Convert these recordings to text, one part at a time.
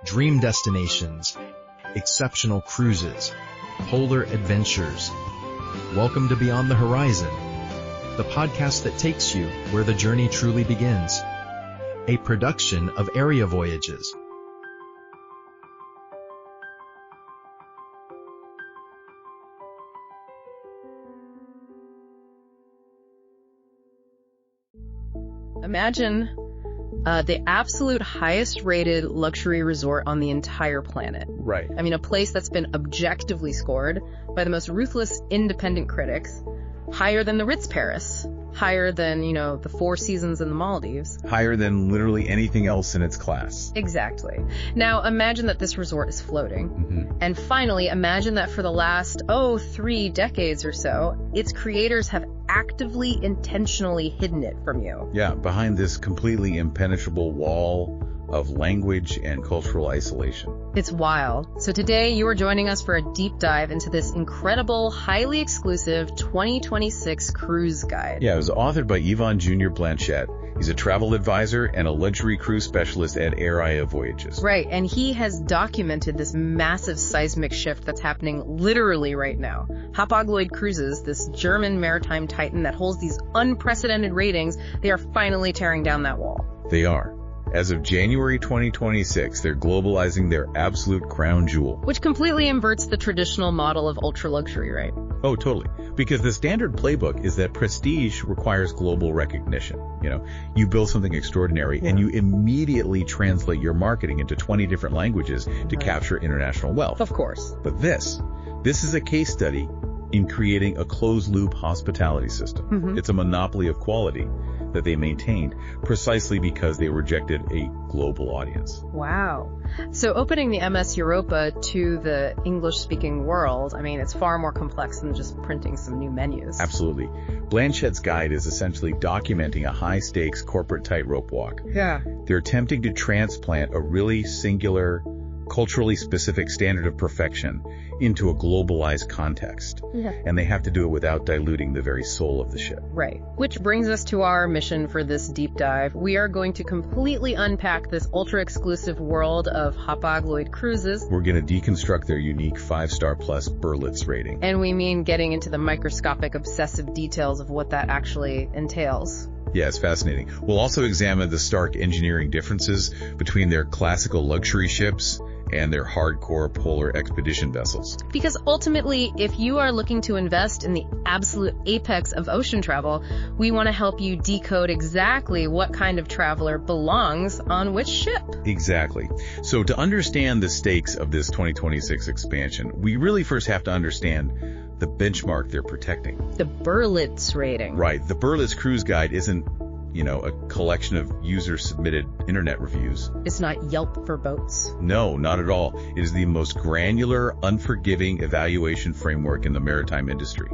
dream destinations, exceptional cruises, polar adventures. Welcome to Beyond the Horizon, the podcast that takes you where the journey truly begins. A production of Area Voyages. Imagine the absolute highest rated luxury resort on the entire planet. Right. I mean, a place that's been objectively scored by the most ruthless independent critics, higher than the Ritz Paris, higher than, the Four Seasons in the Maldives. Higher than literally anything else in its class. Exactly. Now, imagine that this resort is floating. Mm-hmm. And finally, imagine that for the last, 3 decades or so, its creators have actively, intentionally hidden it from you. Yeah, behind this completely impenetrable wall of language and cultural isolation. It's wild. So today you are joining us for a deep dive into this incredible, highly exclusive 2026 cruise guide. Yeah, it was authored by Yvon Jr. Blanchette. He's a travel advisor and a luxury cruise specialist at Area Voyages. Right, and he has documented this massive seismic shift that's happening literally right now. Hapag-Lloyd Cruises, this German maritime titan that holds these unprecedented ratings, they are finally tearing down that wall. They are. As of January 2026, they're globalizing their absolute crown jewel. Which completely inverts the traditional model of ultra-luxury, right? Oh, totally. Because the standard playbook is that prestige requires global recognition. You build something extraordinary and you immediately translate your marketing into 20 different languages to capture international wealth. Of course. But this is a case study in creating a closed-loop hospitality system. Mm-hmm. It's a monopoly of quality that they maintained precisely because they rejected a global audience. Wow. So opening the MS Europa to the English-speaking world, it's far more complex than just printing some new menus. Absolutely. Blanchette's guide is essentially documenting a high-stakes corporate tightrope walk. Yeah. They're attempting to transplant a really singular, culturally specific standard of perfection into a globalized context. Yeah. And they have to do it without diluting the very soul of the ship. Right. Which brings us to our mission for this deep dive. We are going to completely unpack this ultra-exclusive world of Hapag-Lloyd Cruises. We're going to deconstruct their unique 5-star plus Berlitz rating. And we mean getting into the microscopic, obsessive details of what that actually entails. Yeah, it's fascinating. We'll also examine the stark engineering differences between their classical luxury ships and their hardcore polar expedition vessels. Because ultimately, if you are looking to invest in the absolute apex of ocean travel, we want to help you decode exactly what kind of traveler belongs on which ship. Exactly. So to understand the stakes of this 2026 expansion, we really first have to understand the benchmark they're protecting. The Berlitz rating. Right. The Berlitz Cruise Guide isn't a collection of user-submitted internet reviews. It's not Yelp for boats. No, not at all. It is the most granular, unforgiving evaluation framework in the maritime industry.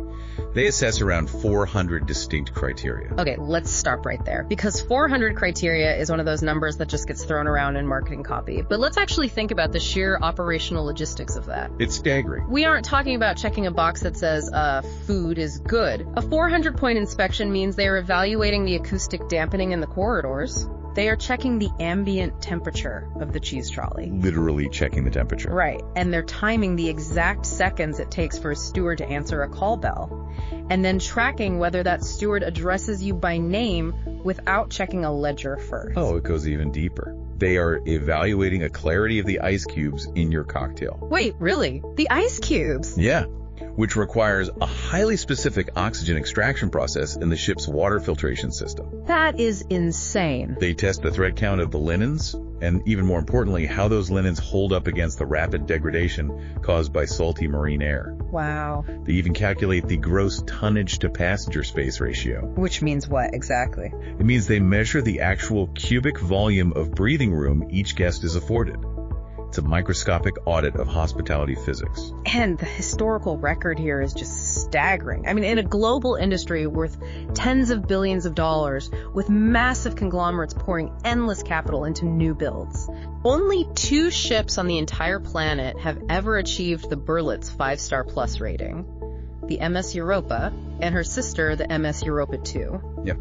They assess around 400 distinct criteria. Okay, let's stop right there. Because 400 criteria is one of those numbers that just gets thrown around in marketing copy. But let's actually think about the sheer operational logistics of that. It's staggering. We aren't talking about checking a box that says, food is good. A 400-point inspection means they are evaluating the acoustic dampening in the corridors. They are checking the ambient temperature of the cheese trolley. Literally checking the temperature. Right. And they're timing the exact seconds it takes for a steward to answer a call bell. And then tracking whether that steward addresses you by name without checking a ledger first. Oh, it goes even deeper. They are evaluating a clarity of the ice cubes in your cocktail. Wait, really? The ice cubes? Yeah. Which requires a highly specific oxygen extraction process in the ship's water filtration system. That is insane. They test the thread count of the linens, and even more importantly, how those linens hold up against the rapid degradation caused by salty marine air. Wow. They even calculate the gross tonnage to passenger space ratio. Which means what exactly? It means they measure the actual cubic volume of breathing room each guest is afforded. It's a microscopic audit of hospitality physics. And the historical record here is just staggering. In a global industry worth tens of billions of dollars, with massive conglomerates pouring endless capital into new builds, only 2 ships on the entire planet have ever achieved the Berlitz 5-star plus rating. The MS Europa and her sister, the MS Europa 2. Yep.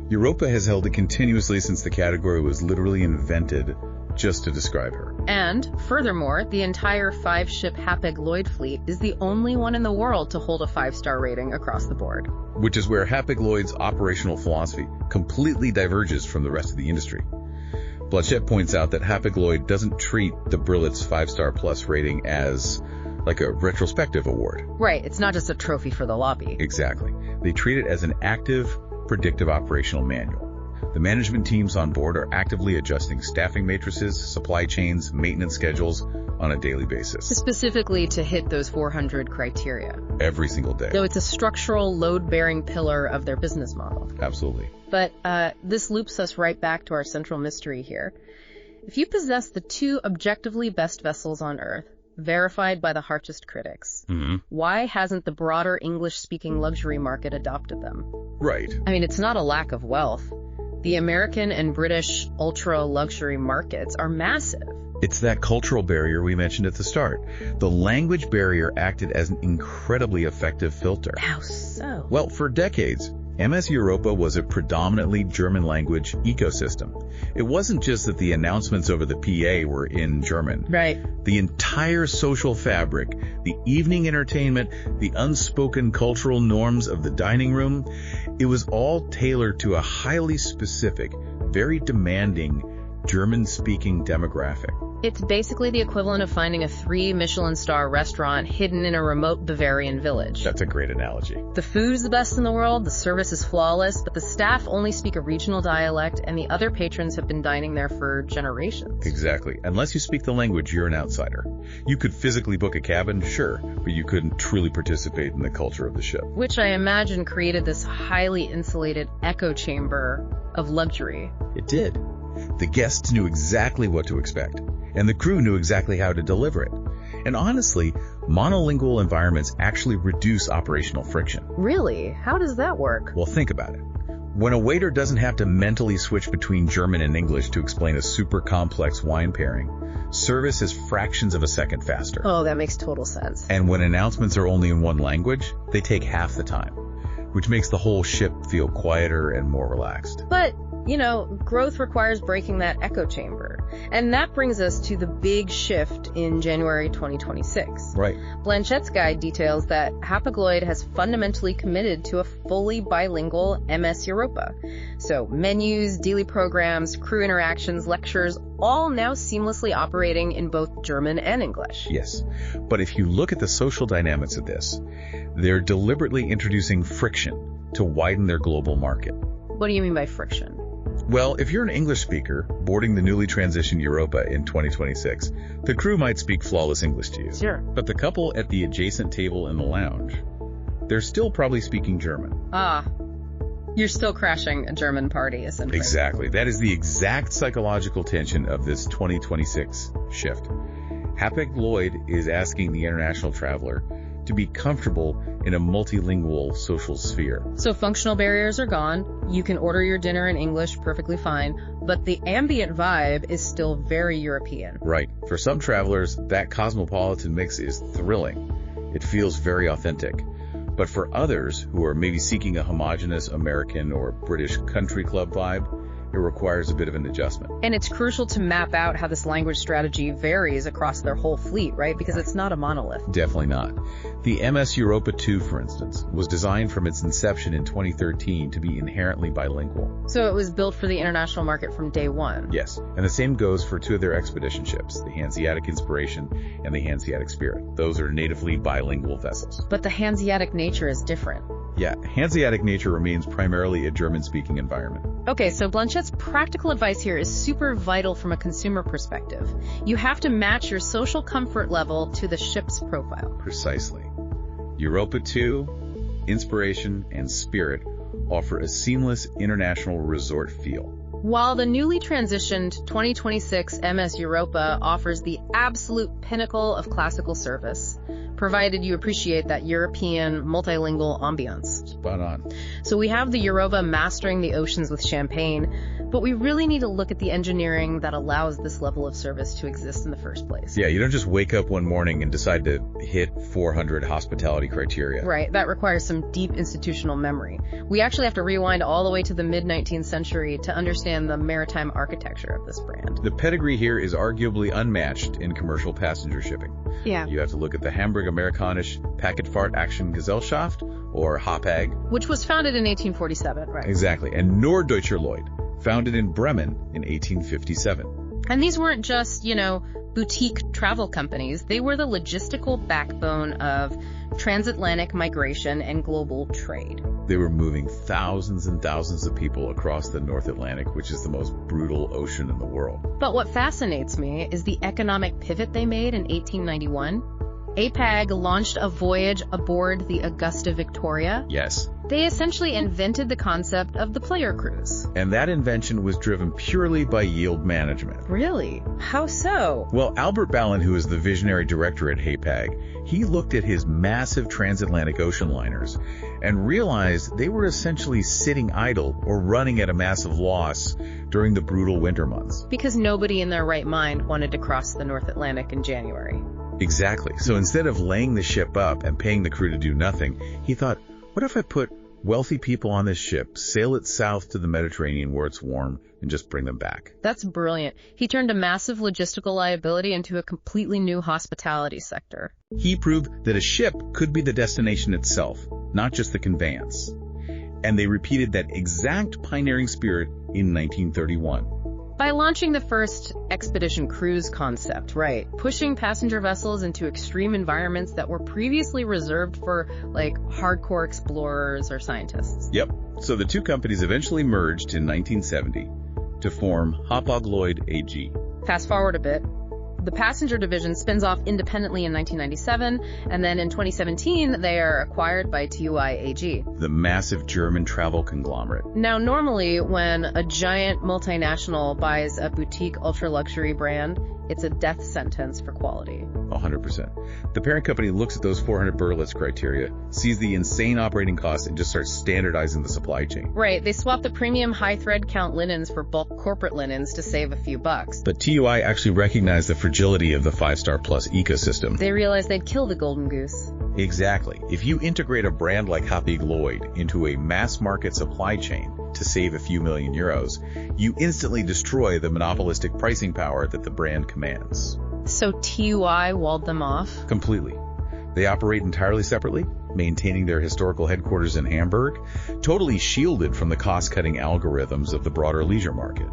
Europa has held it continuously since the category was literally invented just to describe her. And, furthermore, the entire 5-ship Hapag-Lloyd fleet is the only one in the world to hold a 5-star rating across the board. Which is where Hapag-Lloyd's operational philosophy completely diverges from the rest of the industry. Blanchett points out that Hapag-Lloyd doesn't treat the Brillet's 5-star plus rating as like a retrospective award. Right, it's not just a trophy for the lobby. Exactly. They treat it as an active, predictive operational manual. The management teams on board are actively adjusting staffing matrices, supply chains, maintenance schedules on a daily basis. Specifically to hit those 400 criteria. Every single day. Though it's a structural, load-bearing pillar of their business model. Absolutely. But this loops us right back to our central mystery here. If you possess the 2 objectively best vessels on Earth, verified by the harshest critics, why hasn't the broader English-speaking luxury market adopted them? Right. I mean, it's not a lack of wealth. The American and British ultra-luxury markets are massive. It's that cultural barrier we mentioned at the start. The language barrier acted as an incredibly effective filter. How so? Well, for decades, MS Europa was a predominantly German language ecosystem. It wasn't just that the announcements over the PA were in German. Right. The entire social fabric, the evening entertainment, the unspoken cultural norms of the dining room, it was all tailored to a highly specific, very demanding German-speaking demographic. It's basically the equivalent of finding a 3 Michelin star restaurant hidden in a remote Bavarian village. That's a great analogy. The food is the best in the world, the service is flawless, but the staff only speak a regional dialect, and the other patrons have been dining there for generations. Exactly. Unless you speak the language, you're an outsider. You could physically book a cabin, sure, but you couldn't truly participate in the culture of the ship. Which I imagine created this highly insulated echo chamber of luxury. It did. The guests knew exactly what to expect, and the crew knew exactly how to deliver it. And honestly, monolingual environments actually reduce operational friction. Really? How does that work? Well, think about it. When a waiter doesn't have to mentally switch between German and English to explain a super complex wine pairing, service is fractions of a second faster. Oh, that makes total sense. And when announcements are only in one language, they take half the time, which makes the whole ship feel quieter and more relaxed. But you know, growth requires breaking that echo chamber. And that brings us to the big shift in January 2026. Right. Blanchett's guide details that Hapag-Lloyd has fundamentally committed to a fully bilingual MS Europa. So menus, daily programs, crew interactions, lectures, all now seamlessly operating in both German and English. Yes. But if you look at the social dynamics of this, they're deliberately introducing friction to widen their global market. What do you mean by friction? Well, if you're an English speaker boarding the newly transitioned Europa in 2026, the crew might speak flawless English to you. Sure. But the couple at the adjacent table in the lounge, they're still probably speaking German. Ah, you're still crashing a German party, essentially. Exactly. That is the exact psychological tension of this 2026 shift. Hapag-Lloyd is asking the international traveler to be comfortable in a multilingual social sphere. So functional barriers are gone. You can order your dinner in English perfectly fine, but the ambient vibe is still very European. Right. For some travelers, that cosmopolitan mix is thrilling. It feels very authentic. But for others who are maybe seeking a homogeneous American or British country club vibe, it requires a bit of an adjustment. And it's crucial to map out how this language strategy varies across their whole fleet, right? Because it's not a monolith. Definitely not. The MS Europa 2, for instance, was designed from its inception in 2013 to be inherently bilingual. So it was built for the international market from day one. Yes, and the same goes for 2 of their expedition ships, the Hanseatic Inspiration and the Hanseatic Spirit. Those are natively bilingual vessels. But the Hanseatic nature is different. Yeah, Hanseatic nature remains primarily a German-speaking environment. Okay, so Blanchett's practical advice here is super vital from a consumer perspective. You have to match your social comfort level to the ship's profile. Precisely. Europa 2, Inspiration, and Spirit offer a seamless international resort feel. While the newly transitioned 2026 MS Europa offers the absolute pinnacle of classical service, provided you appreciate that European multilingual ambiance. Spot on. So we have the Europa mastering the oceans with champagne, but we really need to look at the engineering that allows this level of service to exist in the first place. Yeah, you don't just wake up one morning and decide to hit 400 hospitality criteria. Right, that requires some deep institutional memory. We actually have to rewind all the way to the mid-19th century to understand the maritime architecture of this brand. The pedigree here is arguably unmatched in commercial passenger shipping. Yeah. You have to look at the Hamburg Amerikanisch Packetfahrt Action Gesellschaft, or Hapag. Which was founded in 1847, right? Exactly, and Norddeutscher Lloyd, founded in Bremen in 1857. And these weren't just, boutique travel companies. They were the logistical backbone of transatlantic migration and global trade. They were moving thousands and thousands of people across the North Atlantic, which is the most brutal ocean in the world. But what fascinates me is the economic pivot they made in 1891. Hapag launched a voyage aboard the Augusta Victoria. Yes. They essentially invented the concept of the player cruise. And that invention was driven purely by yield management. Really? How so? Well, Albert Ballin, who is the visionary director at Hapag, he looked at his massive transatlantic ocean liners and realized they were essentially sitting idle or running at a massive loss during the brutal winter months. Because nobody in their right mind wanted to cross the North Atlantic in January. Exactly. So instead of laying the ship up and paying the crew to do nothing, he thought, what if I put wealthy people on this ship, sail it south to the Mediterranean where it's warm, and just bring them back? That's brilliant. He turned a massive logistical liability into a completely new hospitality sector. He proved that a ship could be the destination itself, not just the conveyance. And they repeated that exact pioneering spirit in 1931. By launching the first expedition cruise concept, right, pushing passenger vessels into extreme environments that were previously reserved for, hardcore explorers or scientists. Yep. So the two companies eventually merged in 1970 to form Hapag-Lloyd AG. Fast forward a bit. The passenger division spins off independently in 1997, and then in 2017, they are acquired by TUI AG. The massive German travel conglomerate. Now, normally, when a giant multinational buys a boutique ultra-luxury brand, it's a death sentence for quality. 100%. The parent company looks at those 400 Berlitz criteria, sees the insane operating costs, and just starts standardizing the supply chain. Right. They swap the premium high thread count linens for bulk corporate linens to save a few bucks. But TUI actually recognized the fragility of the 5-Star Plus ecosystem. They realized they'd kill the golden goose. Exactly. If you integrate a brand like Hapag-Lloyd into a mass market supply chain to save a few million euros, you instantly destroy the monopolistic pricing power that the brand commands. So TUI walled them off? Completely. They operate entirely separately, maintaining their historical headquarters in Hamburg, totally shielded from the cost-cutting algorithms of the broader leisure market.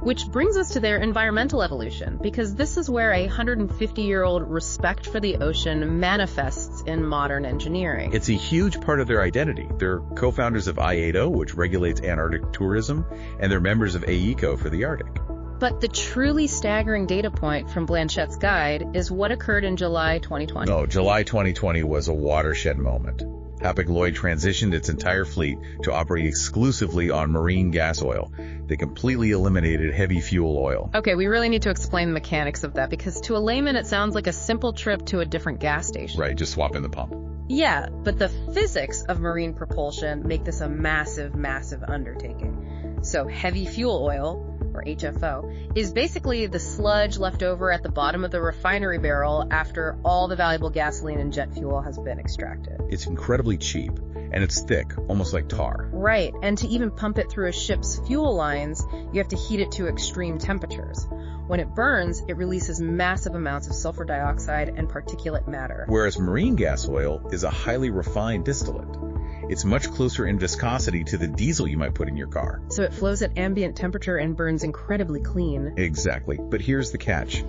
Which brings us to their environmental evolution, because this is where a 150-year-old respect for the ocean manifests in modern engineering. It's a huge part of their identity. They're co-founders of IATO, which regulates Antarctic tourism, and they're members of AECO for the Arctic. But the truly staggering data point from Blanchette's guide is what occurred in July 2020. No, July 2020 was a watershed moment. Hapag-Lloyd transitioned its entire fleet to operate exclusively on marine gas oil. They completely eliminated heavy fuel oil. Okay, we really need to explain the mechanics of that, because to a layman it sounds like a simple trip to a different gas station. Right, just swap in the pump. Yeah, but the physics of marine propulsion make this a massive, massive undertaking. So heavy fuel oil, or HFO, is basically the sludge left over at the bottom of the refinery barrel after all the valuable gasoline and jet fuel has been extracted. It's incredibly cheap, and it's thick, almost like tar. Right, and to even pump it through a ship's fuel lines, you have to heat it to extreme temperatures. When it burns, it releases massive amounts of sulfur dioxide and particulate matter. Whereas marine gas oil is a highly refined distillate. It's much closer in viscosity to the diesel you might put in your car. So it flows at ambient temperature and burns incredibly clean. Exactly. But here's the catch.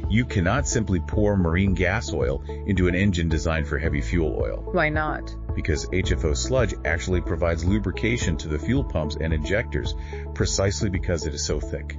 You cannot simply pour marine gas oil into an engine designed for heavy fuel oil. Why not? because HFO sludge actually provides lubrication to the fuel pumps and injectors precisely because it is so thick.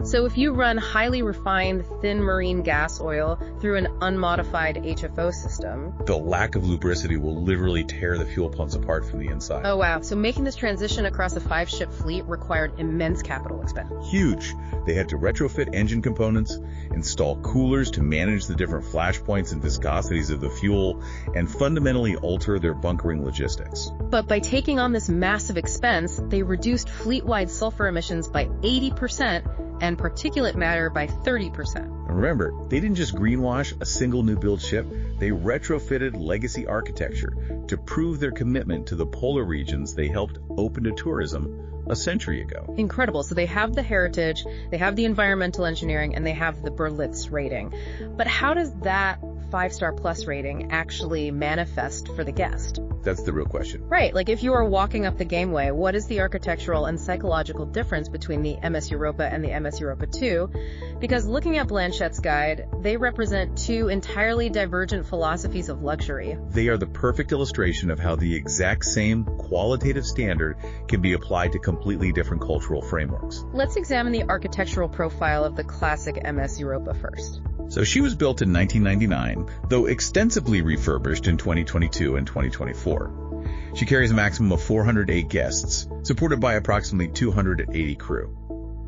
So if you run highly refined thin marine gas oil through an unmodified HFO system, the lack of lubricity will literally tear the fuel pumps apart from the inside. Oh wow, so making this transition across a 5-ship fleet required immense capital expense. Huge. They had to retrofit engine components, install coolers to manage the different flash points and viscosities of the fuel, and fundamentally alter their bunkering logistics. But by taking on this massive expense, they reduced fleet-wide sulfur emissions by 80% and particulate matter by 30%. And remember, they didn't just greenwash a single new build ship, they retrofitted legacy architecture to prove their commitment to the polar regions they helped open to tourism a century ago. Incredible. So they have the heritage, they have the environmental engineering, and they have the Berlitz rating. But how does that 5-star plus rating actually manifest for the guest? That's the real question. Right. Like if you are walking up the gameway, what is the architectural and psychological difference between the MS Europa and the MS Europa 2? Because looking at Blanchette's guide, they represent two entirely divergent philosophies of luxury. They are the perfect illustration of how the exact same qualitative standard can be applied to completely different cultural frameworks. Let's examine the architectural profile of the classic MS Europa first. So she was built in 1999, though extensively refurbished in 2022 and 2024. She carries a maximum of 408 guests, supported by approximately 280 crew.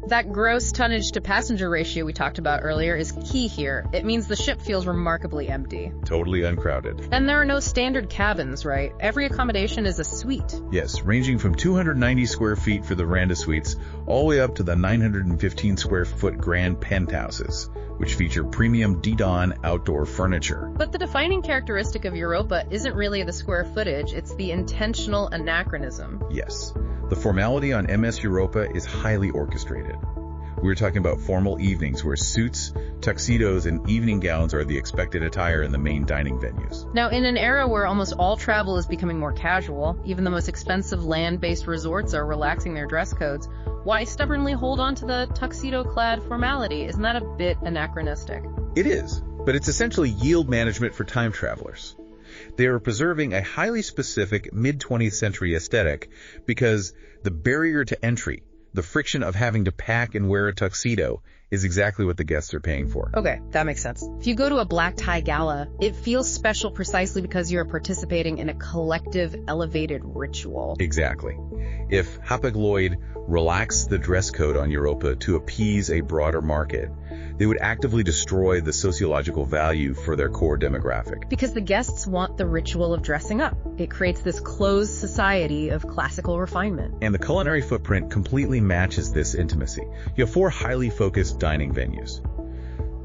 That gross tonnage to passenger ratio we talked about earlier is key here. It means the ship feels remarkably empty. Totally uncrowded. And there are no standard cabins, right? Every accommodation is a suite. Yes, ranging from 290 square feet for the veranda suites all the way up to the 915 square foot grand penthouses, which feature premium Didon outdoor furniture. But the defining characteristic of Europa isn't really the square footage, it's the intentional anachronism. Yes, the formality on MS Europa is highly orchestrated. We're talking about formal evenings where suits, tuxedos, and evening gowns are the expected attire in the main dining venues. Now, in an era where almost all travel is becoming more casual, even the most expensive land-based resorts are relaxing their dress codes, why stubbornly hold on to the tuxedo-clad formality? Isn't that a bit anachronistic? It is, but it's essentially yield management for time travelers. They are preserving a highly specific mid-20th century aesthetic because the barrier to entry, the friction of having to pack and wear a tuxedo, is exactly what the guests are paying for. Okay, that makes sense. If you go to a black tie gala, it feels special precisely because you're participating in a collective, elevated ritual. Exactly. If Hapag-Lloyd relaxed the dress code on Europa to appease a broader market, they would actively destroy the sociological value for their core demographic. Because the guests want the ritual of dressing up. It creates this closed society of classical refinement. And the culinary footprint completely matches this intimacy. You have 4 highly focused dining venues: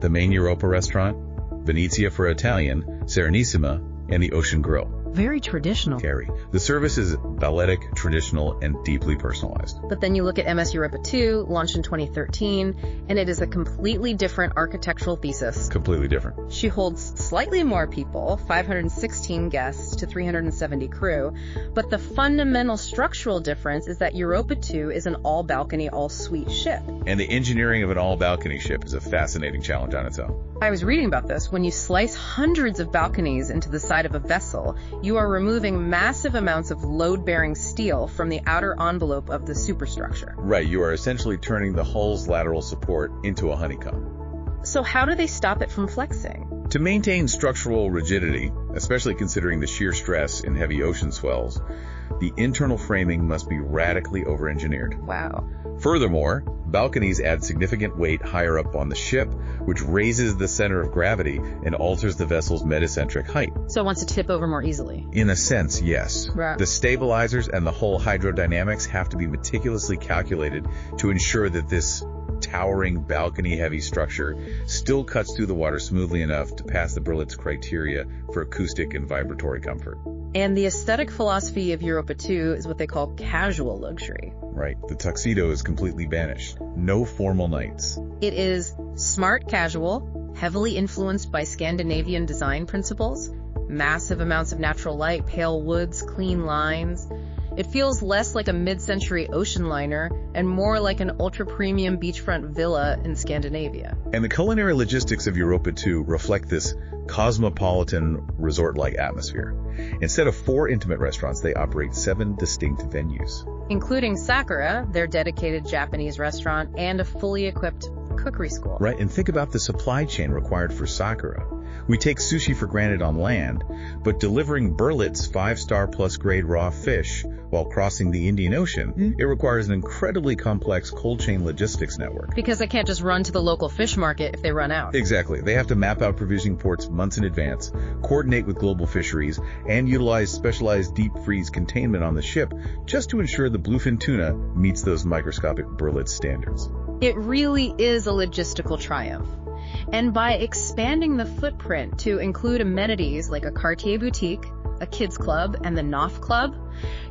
the main Europa restaurant, Venezia for Italian, Serenissima, and the Ocean Grill. Very traditional. Carry. The service is balletic, traditional, and deeply personalized. But then you look at MS Europa 2, launched in 2013, and it is a completely different architectural thesis. Completely different. She holds slightly more people, 516 guests to 370 crew, but the fundamental structural difference is that Europa 2 is an all-balcony, all-suite ship. And the engineering of an all-balcony ship is a fascinating challenge on its own. I was reading about this. When you slice hundreds of balconies into the side of a vessel, you are removing massive amounts of load-bearing steel from the outer envelope of the superstructure. Right, you are essentially turning the hull's lateral support into a honeycomb. So how do they stop it from flexing? To maintain structural rigidity, especially considering the shear stress in heavy ocean swells, the internal framing must be radically over-engineered. Wow. Furthermore, balconies add significant weight higher up on the ship, which raises the center of gravity and alters the vessel's metacentric height. So it wants to tip over more easily? In a sense, yes. Right. The stabilizers and the hull hydrodynamics have to be meticulously calculated to ensure that this towering balcony-heavy structure still cuts through the water smoothly enough to pass the Berlitz criteria for acoustic and vibratory comfort. And the aesthetic philosophy of Europa 2 is what they call casual luxury. Right. The tuxedo is completely banished. No formal nights. It is smart casual, heavily influenced by Scandinavian design principles, massive amounts of natural light, pale woods, clean lines. It feels less like a mid-century ocean liner and more like an ultra-premium beachfront villa in Scandinavia. And the culinary logistics of Europa 2 reflect this cosmopolitan resort-like atmosphere. Instead of 4 intimate restaurants, they operate 7 distinct venues, including Sakura, their dedicated Japanese restaurant, and a fully equipped cookery school. Right, and think about the supply chain required for Sakura. We take sushi for granted on land, but delivering Berlitz 5-star plus grade raw fish while crossing the Indian Ocean, it requires an incredibly complex cold chain logistics network. Because they can't just run to the local fish market if they run out. Exactly. They have to map out provisioning ports months in advance, coordinate with global fisheries, and utilize specialized deep freeze containment on the ship just to ensure the bluefin tuna meets those microscopic Berlitz standards. It really is a logistical triumph. And by expanding the footprint to include amenities like a Cartier boutique, a kids club, and the Knopf Club,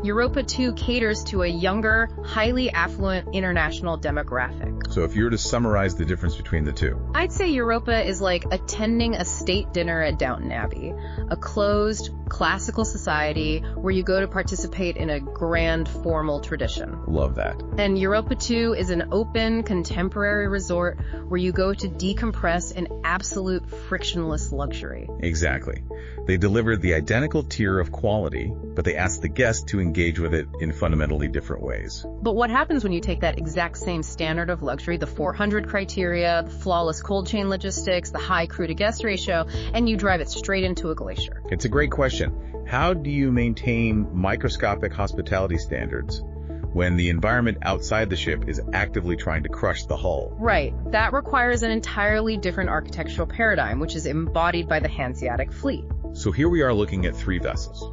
Europa 2 caters to a younger, highly affluent international demographic. So if you were to summarize the difference between the two, I'd say Europa is like attending a state dinner at Downton Abbey, a closed, classical society where you go to participate in a grand, formal tradition. Love that. And Europa 2 is an open, contemporary resort where you go to decompress in absolute frictionless luxury. Exactly. They deliver the identical tier of quality, but they ask the guest to engage with it in fundamentally different ways. But what happens when you take that exact same standard of luxury, the 400 criteria, the flawless cold chain logistics, the high crew to guest ratio, and you drive it straight into a glacier? It's a great question. How do you maintain microscopic hospitality standards when the environment outside the ship is actively trying to crush the hull? Right. That requires an entirely different architectural paradigm, which is embodied by the Hanseatic fleet. So here we are looking at 3 vessels.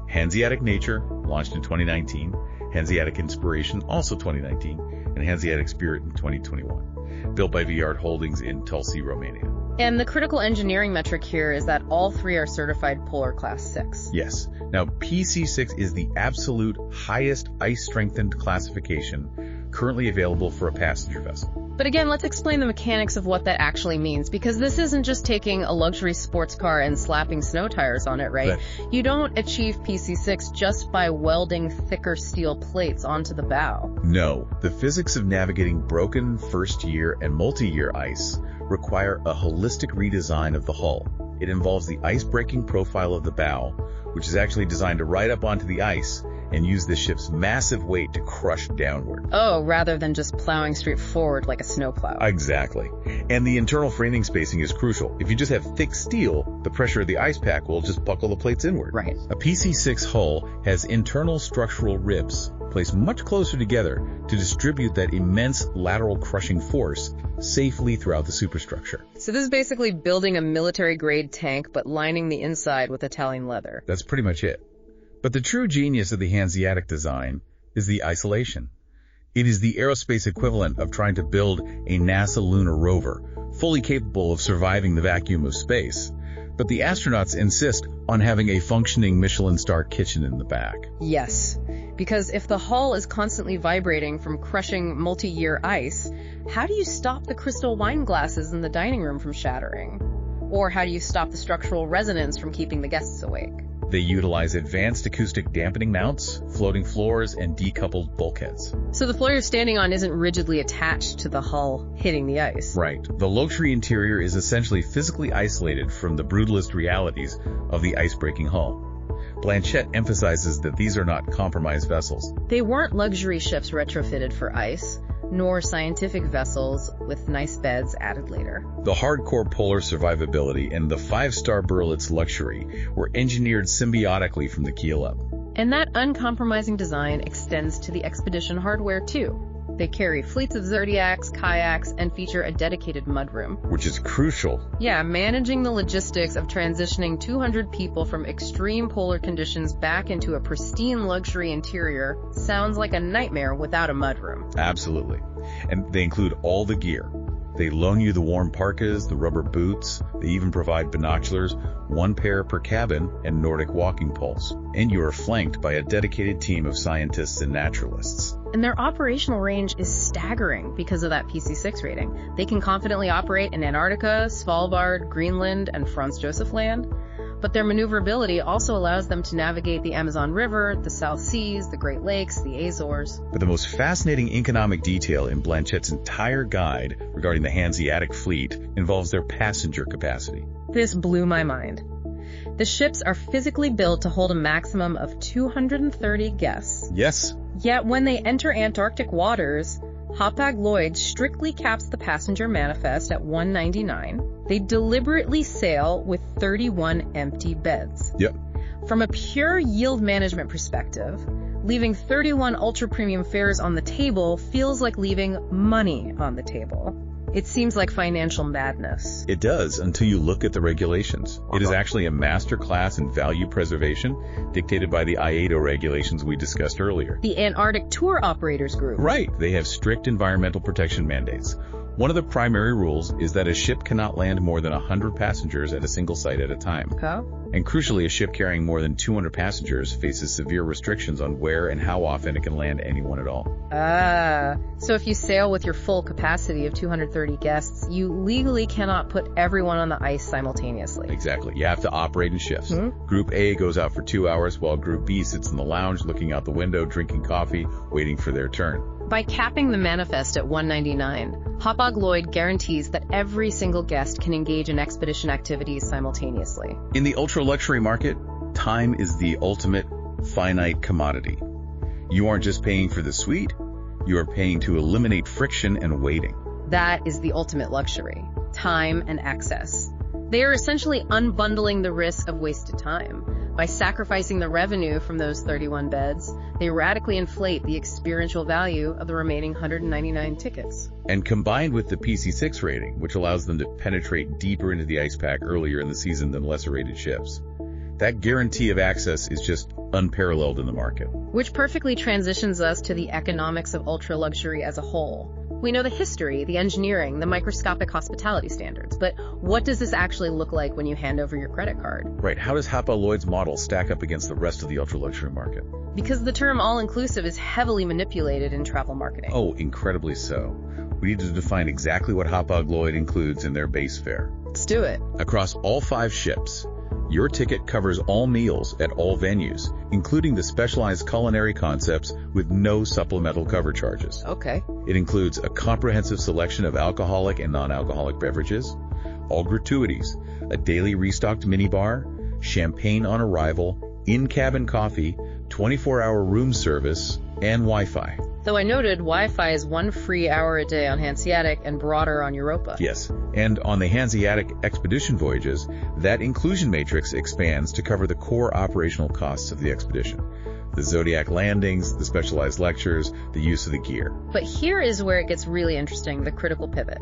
Hanseatic Nature, launched in 2019, Hanseatic Inspiration, also 2019, and Hanseatic Spirit in 2021, built by Viard Holdings in Tulsi, Romania. And the critical engineering metric here is that all 3 are certified Polar Class 6. Yes. Now, PC6 is the absolute highest ice-strengthened classification currently available for a passenger vessel. But again, let's explain the mechanics of what that actually means, because this isn't just taking a luxury sports car and slapping snow tires on it, right? You don't achieve PC6 just by welding thicker steel plates onto the bow. No, the physics of navigating broken first-year and multi-year ice require a holistic redesign of the hull. It involves the ice-breaking profile of the bow, which is actually designed to ride up onto the ice and use the ship's massive weight to crush downward. Oh, rather than just plowing straight forward like a snowplow. Exactly. And the internal framing spacing is crucial. If you just have thick steel, the pressure of the ice pack will just buckle the plates inward. Right. A PC6 hull has internal structural ribs placed much closer together to distribute that immense lateral crushing force safely throughout the superstructure. So this is basically building a military-grade tank, but lining the inside with Italian leather. That's pretty much it. But the true genius of the Hanseatic design is the isolation. It is the aerospace equivalent of trying to build a NASA lunar rover, fully capable of surviving the vacuum of space. But the astronauts insist on having a functioning Michelin star kitchen in the back. Yes, because if the hull is constantly vibrating from crushing multi-year ice, how do you stop the crystal wine glasses in the dining room from shattering? Or how do you stop the structural resonance from keeping the guests awake? They utilize advanced acoustic dampening mounts, floating floors, and decoupled bulkheads. So the floor you're standing on isn't rigidly attached to the hull hitting the ice. Right. The luxury interior is essentially physically isolated from the brutalist realities of the ice-breaking hull. Blanchette emphasizes that these are not compromised vessels. They weren't luxury ships retrofitted for ice, nor scientific vessels with nice beds added later. The hardcore polar survivability and the 5-star Berlitz luxury were engineered symbiotically from the keel up. And that uncompromising design extends to the expedition hardware too. They carry fleets of Zodiacs, kayaks, and feature a dedicated mudroom. Which is crucial. Yeah, managing the logistics of transitioning 200 people from extreme polar conditions back into a pristine luxury interior sounds like a nightmare without a mudroom. Absolutely. And they include all the gear. They loan you the warm parkas, the rubber boots. They even provide binoculars, 1 pair per cabin, and Nordic walking poles. And you are flanked by a dedicated team of scientists and naturalists. And their operational range is staggering because of that PC6 rating. They can confidently operate in Antarctica, Svalbard, Greenland, and Franz Josef Land. But their maneuverability also allows them to navigate the Amazon River, the South Seas, the Great Lakes, the Azores. But the most fascinating economic detail in Blanchette's entire guide regarding the Hanseatic fleet involves their passenger capacity. This blew my mind. The ships are physically built to hold a maximum of 230 guests. Yes. Yet when they enter Antarctic waters, Hapag-Lloyd strictly caps the passenger manifest at 199. They deliberately sail with 31 empty beds. Yep. From a pure yield management perspective, leaving 31 ultra-premium fares on the table feels like leaving money on the table. It seems like financial madness. It does, until you look at the regulations. It is actually a master class in value preservation, dictated by the IATO regulations we discussed earlier. The Antarctic Tour Operators Group. Right. They have strict environmental protection mandates. One of the primary rules is that a ship cannot land more than 100 passengers at a single site at a time. Okay. And crucially, a ship carrying more than 200 passengers faces severe restrictions on where and how often it can land anyone at all. So if you sail with your full capacity of 230 guests, you legally cannot put everyone on the ice simultaneously. Exactly. You have to operate in shifts. Group A goes out for 2 hours, while Group B sits in the lounge looking out the window, drinking coffee, waiting for their turn. By capping the manifest at 199, Hapag-Lloyd guarantees that every single guest can engage in expedition activities simultaneously. In the ultra-luxury market, time is the ultimate finite commodity. You aren't just paying for the suite, you are paying to eliminate friction and waiting. That is the ultimate luxury, time and access. They are essentially unbundling the risk of wasted time. By sacrificing the revenue from those 31 beds, they radically inflate the experiential value of the remaining 199 tickets. And combined with the PC6 rating, which allows them to penetrate deeper into the ice pack earlier in the season than lesser-rated ships, that guarantee of access is just unparalleled in the market. Which perfectly transitions us to the economics of ultra-luxury as a whole. We know the history, the engineering, the microscopic hospitality standards, but what does this actually look like when you hand over your credit card? Right, how does Hapag-Lloyd's model stack up against the rest of the ultra-luxury market? Because the term all-inclusive is heavily manipulated in travel marketing. Oh, incredibly so. We need to define exactly what Hapag-Lloyd includes in their base fare. Let's do it. Across all 5 ships, your ticket covers all meals at all venues, including the specialized culinary concepts with no supplemental cover charges. Okay. It includes a comprehensive selection of alcoholic and non-alcoholic beverages, all gratuities, a daily restocked minibar, champagne on arrival, in-cabin coffee, 24-hour room service, and Wi-Fi. Though I noted Wi-Fi is 1 free hour a day on Hanseatic and broader on Europa. Yes, and on the Hanseatic expedition voyages, that inclusion matrix expands to cover the core operational costs of the expedition. The Zodiac landings, the specialized lectures, the use of the gear. But here is where it gets really interesting, the critical pivot.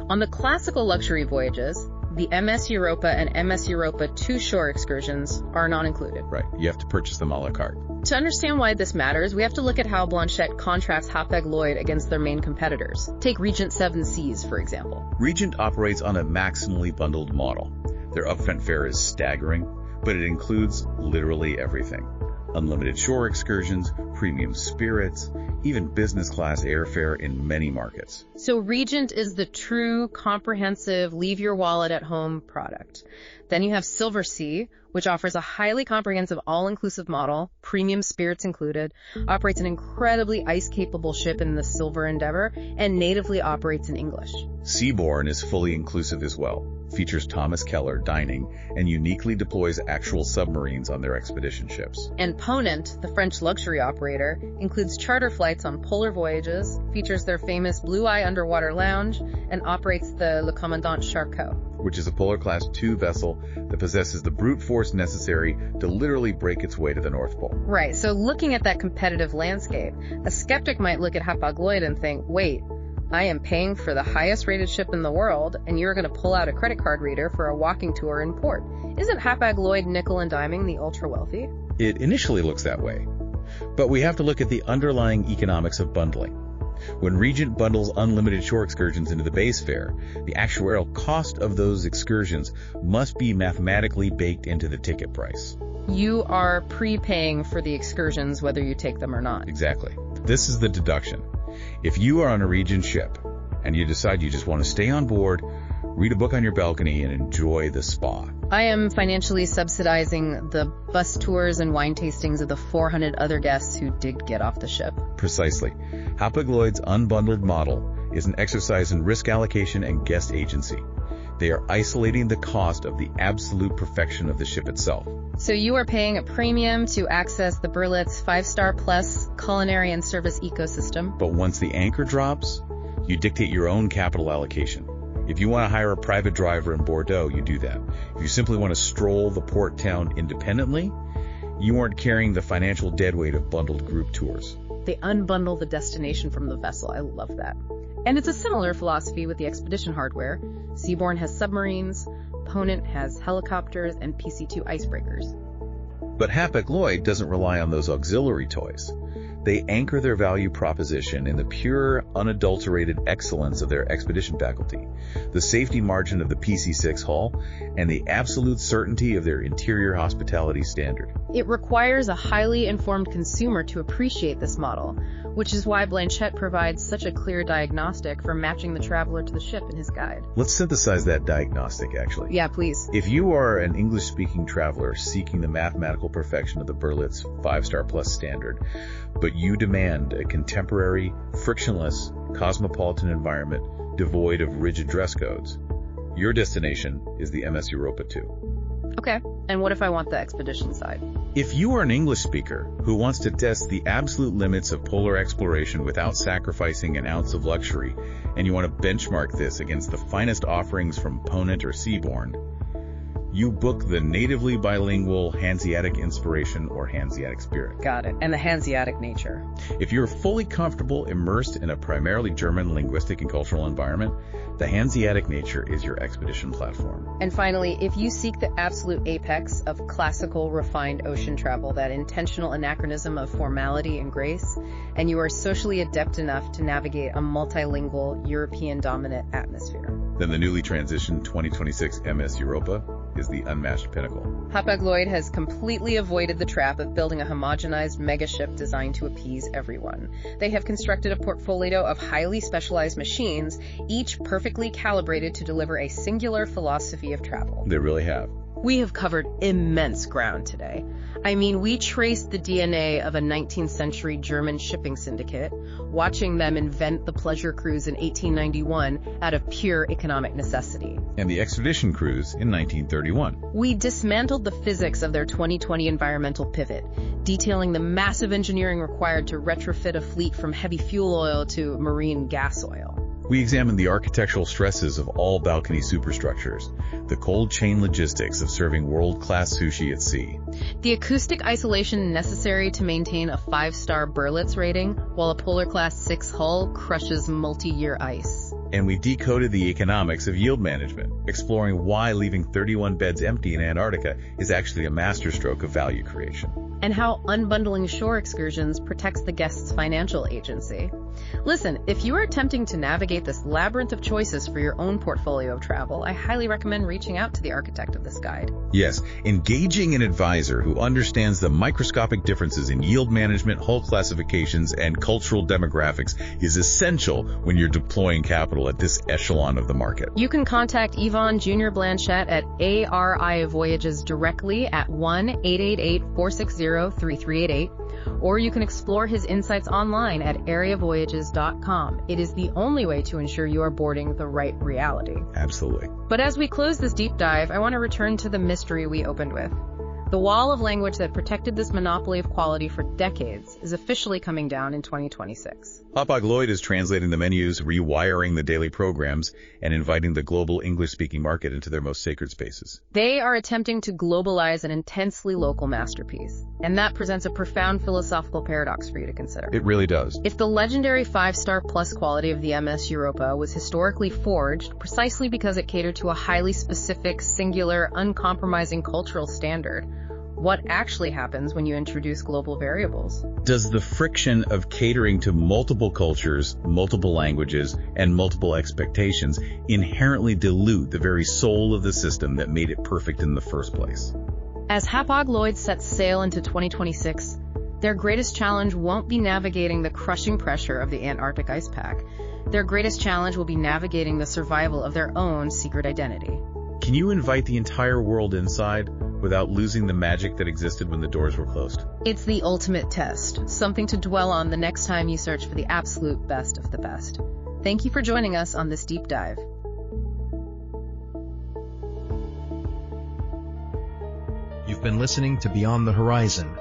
On the classical luxury voyages, the MS Europa and MS Europa 2 shore excursions are not included. Right, you have to purchase them a la carte. To understand why this matters, we have to look at how Blanchette contrasts Hapag-Lloyd against their main competitors. Take Regent 7 Seas, for example. Regent operates on a maximally bundled model. Their upfront fare is staggering, but it includes literally everything. Unlimited shore excursions, premium spirits, even business class airfare in many markets. So Regent is the true, comprehensive, leave your wallet at home product. Then you have Silver Sea, which offers a highly comprehensive all-inclusive model, premium spirits included, operates an incredibly ice-capable ship in the Silver Endeavor, and natively operates in English. Seabourn is fully inclusive as well, features Thomas Keller dining, and uniquely deploys actual submarines on their expedition ships. And Ponant, the French luxury operator, includes charter flights on polar voyages, features their famous Blue Eye underwater lounge, and operates the Le Commandant Charcot, which is a Polar Class 2 vessel that possesses the brute force necessary to literally break its way to the North Pole. Right, so looking at that competitive landscape, a skeptic might look at Hapag-Lloyd and think, wait, I am paying for the highest rated ship in the world, and you're going to pull out a credit card reader for a walking tour in port. Isn't Hapag-Lloyd nickel and diming the ultra-wealthy? It initially looks that way, but we have to look at the underlying economics of bundling. When Regent bundles unlimited shore excursions into the base fare, the actuarial cost of those excursions must be mathematically baked into the ticket price. You are prepaying for the excursions whether you take them or not. Exactly. This is the deduction. If you are on a Regent ship and you decide you just want to stay on board, read a book on your balcony, and enjoy the spa, I am financially subsidizing the bus tours and wine tastings of the 400 other guests who did get off the ship. Precisely. Hapag-Lloyd's unbundled model is an exercise in risk allocation and guest agency. They are isolating the cost of the absolute perfection of the ship itself. So you are paying a premium to access the Berlitz 5-star plus culinary and service ecosystem. But once the anchor drops, you dictate your own capital allocation. If you want to hire a private driver in Bordeaux, you do that. If you simply want to stroll the port town independently, you aren't carrying the financial deadweight of bundled group tours. They unbundle the destination from the vessel. I love that. And it's a similar philosophy with the expedition hardware. Seabourn has submarines, Ponant has helicopters, and PC-2 icebreakers. But Hapag-Lloyd doesn't rely on those auxiliary toys. They anchor their value proposition in the pure, unadulterated excellence of their expedition faculty, the safety margin of the PC-6 hull, and the absolute certainty of their interior hospitality standard. It requires a highly informed consumer to appreciate this model, which is why Blanchette provides such a clear diagnostic for matching the traveler to the ship in his guide. Let's synthesize that diagnostic, actually. Yeah, please. If you are an English-speaking traveler seeking the mathematical perfection of the Berlitz 5-star plus standard, but you demand a contemporary, frictionless, cosmopolitan environment devoid of rigid dress codes, your destination is the MS Europa 2. Okay, and what if I want the expedition side? If you are an English speaker who wants to test the absolute limits of polar exploration without sacrificing an ounce of luxury, and you want to benchmark this against the finest offerings from Ponant or Seabourn, you book the natively bilingual Hanseatic inspiration or Hanseatic spirit. Got it. And the Hanseatic nature. If you're fully comfortable immersed in a primarily German linguistic and cultural environment, the Hanseatic nature is your expedition platform. And finally, if you seek the absolute apex of classical, refined ocean travel, that intentional anachronism of formality and grace, and you are socially adept enough to navigate a multilingual, European-dominant atmosphere, then the newly transitioned 2026 MS Europa is the unmatched pinnacle. Hapag-Lloyd has completely avoided the trap of building a homogenized megaship designed to appease everyone. They have constructed a portfolio of highly specialized machines, each perfectly calibrated to deliver a singular philosophy of travel. They really have. We have covered immense ground today. I mean, we traced the DNA of a 19th century German shipping syndicate, watching them invent the pleasure cruise in 1891 out of pure economic necessity. And the expedition cruise in 1931. We dismantled the physics of their 2020 environmental pivot, detailing the massive engineering required to retrofit a fleet from heavy fuel oil to marine gas oil. We examined the architectural stresses of all balcony superstructures, the cold chain logistics of serving world-class sushi at sea, the acoustic isolation necessary to maintain a 5-star Berlitz rating while a Polar Class 6 hull crushes multi-year ice. And we decoded the economics of yield management, exploring why leaving 31 beds empty in Antarctica is actually a masterstroke of value creation. And how unbundling shore excursions protects the guest's financial agency. Listen, if you are attempting to navigate this labyrinth of choices for your own portfolio of travel, I highly recommend reaching out to the architect of this guide. Yes, engaging an advisor who understands the microscopic differences in yield management, hull classifications, and cultural demographics is essential when you're deploying capital at this echelon of the market. You can contact Yvonne Jr. Blanchette at ARI Voyages directly at 1-888-460-3388, or you can explore his insights online at areavoyages.com. It is the only way to ensure you are boarding the right reality. Absolutely. But as we close this deep dive, I want to return to the mystery we opened with. The wall of language that protected this monopoly of quality for decades is officially coming down in 2026. Hapag-Lloyd is translating the menus, rewiring the daily programs, and inviting the global English-speaking market into their most sacred spaces. They are attempting to globalize an intensely local masterpiece, and that presents a profound philosophical paradox for you to consider. It really does. If the legendary 5-star plus quality of the MS Europa was historically forged precisely because it catered to a highly specific, singular, uncompromising cultural standard, what actually happens when you introduce global variables? Does the friction of catering to multiple cultures, multiple languages, and multiple expectations inherently dilute the very soul of the system that made it perfect in the first place? As Hapag-Lloyd sets sail into 2026, their greatest challenge won't be navigating the crushing pressure of the Antarctic ice pack. Their greatest challenge will be navigating the survival of their own secret identity. Can you invite the entire world inside without losing the magic that existed when the doors were closed? It's the ultimate test, something to dwell on the next time you search for the absolute best of the best. Thank you for joining us on this deep dive. You've been listening to Beyond the Horizon,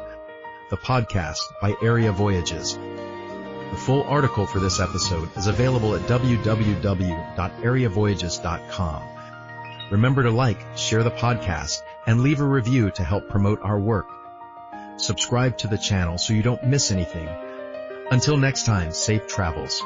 the podcast by Area Voyages. The full article for this episode is available at www.areavoyages.com. Remember to like, share the podcast, and leave a review to help promote our work. Subscribe to the channel so you don't miss anything. Until next time, safe travels.